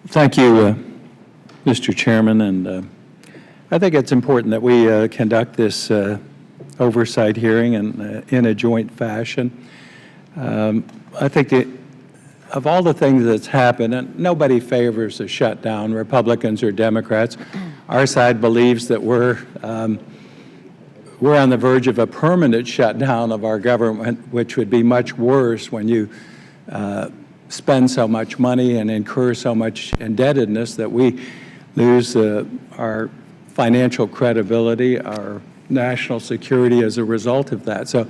Thank you, Mr. Chairman, and I think it's important that we conduct this oversight hearing in a joint fashion. I think of all the things that's happened, and nobody favors a shutdown, Republicans or Democrats. Our side believes that we're on the verge of a permanent shutdown of our government, which would be much worse when you spend so much money and incur so much indebtedness that we lose our financial credibility, our national security as a result of that. So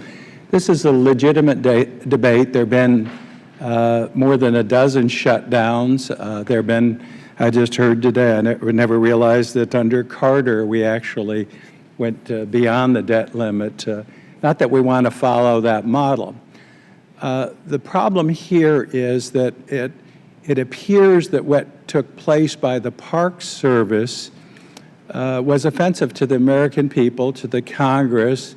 this is a legitimate debate. There have been more than a dozen shutdowns. There have been, I just heard today, I never realized that under Carter we actually went beyond the debt limit. Not that we want to follow that model. The problem here is that it appears that what took place by the Park Service was offensive to the American people, to the Congress,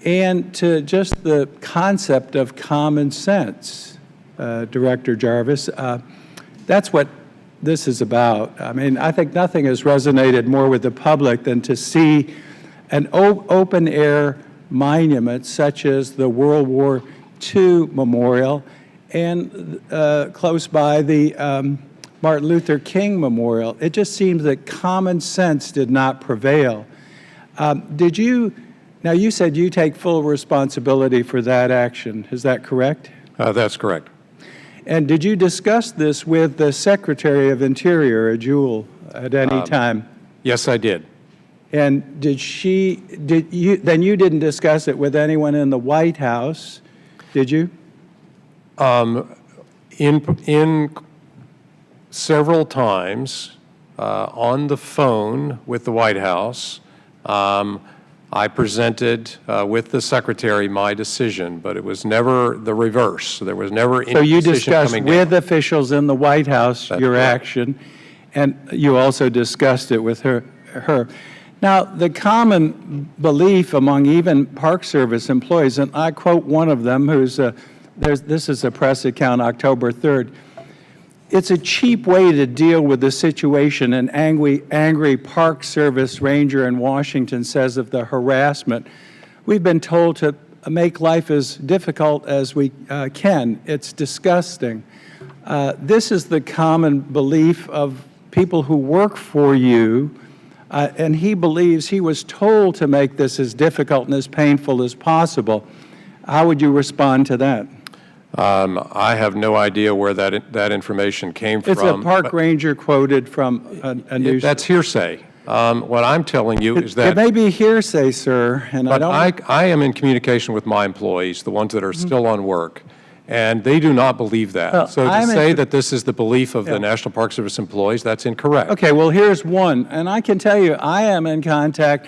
and to just the concept of common sense, Director Jarvis. That's what this is about. I mean, I think nothing has resonated more with the public than to see an open-air monument such as the World War II Memorial and close by the Martin Luther King Memorial. It just seems that common sense did not prevail. Now you said you take full responsibility for that action. Is that correct? That's correct. And did you discuss this with the Secretary of Interior, Jewel, at any time? Yes, I did. And then you didn't discuss it with anyone in the White House, did you? In several times on the phone with the White House, I presented with the Secretary my decision, but it was never the reverse. There was never any decision coming down. So you discussed with officials in the White House your action, and you also discussed it with her. Now, the common belief among even Park Service employees, and I quote one of them, this is a press account, October 3rd, "It's a cheap way to deal with the situation," an angry Park Service ranger in Washington says of the harassment. "We've been told to make life as difficult as we can. It's disgusting." This is the common belief of people who work for you, and he believes he was told to make this as difficult and as painful as possible. How would you respond to that? I have no idea where that information came from. It's a park ranger quoted from a news. That's hearsay. What I'm telling you is that it may be hearsay, sir, and I am in communication with my employees, the ones that are still on work, and they do not believe that. Well, so to say that this is the belief of the National Park Service employees, that's incorrect. Okay, well, here's one, and I can tell you I am in contact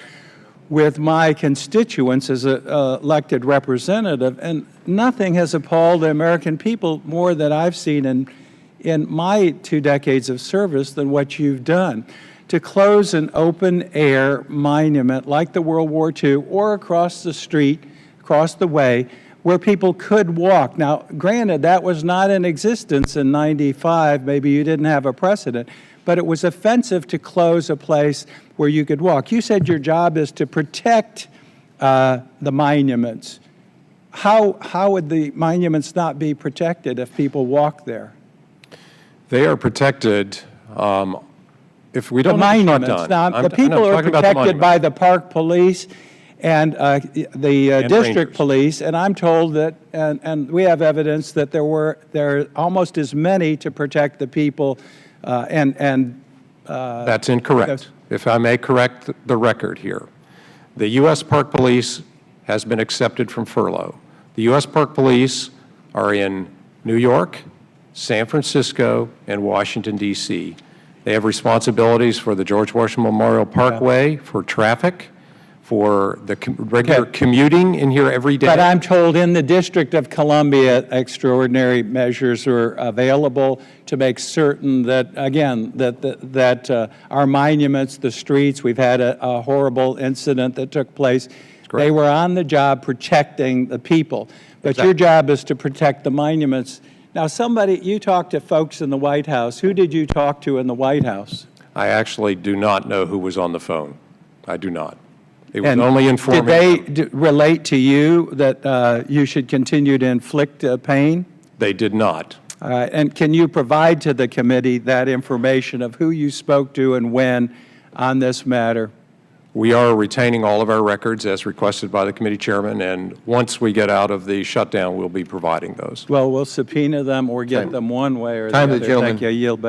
with my constituents as an elected representative, and nothing has appalled the American people more than I've seen in my 2 decades of service than what you've done. To close an open-air monument like the World War II or across the street, across the way, where people could walk. Now, granted, that was not in existence in '95. Maybe you didn't have a precedent, but it was offensive to close a place where you could walk. You said your job is to protect the monuments. How would the monuments not be protected if people walk there? They are protected if we don't the have monuments. Now, the people are protected by the park police and the district police, and I'm told that, and we have evidence that there are almost as many to protect the people, that's incorrect. If I may correct the record here, the U.S. Park Police has been accepted from furlough. The U.S. Park Police are in New York, San Francisco, and Washington, D.C. They have responsibilities for the George Washington Memorial Parkway, for traffic, for the regular commuting in here every day. But I'm told in the District of Columbia, extraordinary measures are available to make certain that, again, that our monuments, the streets, we've had a horrible incident that took place. They were on the job protecting the people. But your job is to protect the monuments. Now, you talked to folks in the White House. Who did you talk to in the White House? I actually do not know who was on the phone. I do not. It was And only informing did they relate to you that you should continue to inflict pain? They did not. And can you provide to the committee that information of who you spoke to and when on this matter? We are retaining all of our records as requested by the committee chairman, and once we get out of the shutdown, we'll be providing those. Well, we'll subpoena them or get them one way or the Time, other. the gentleman. Thank you. I yield back.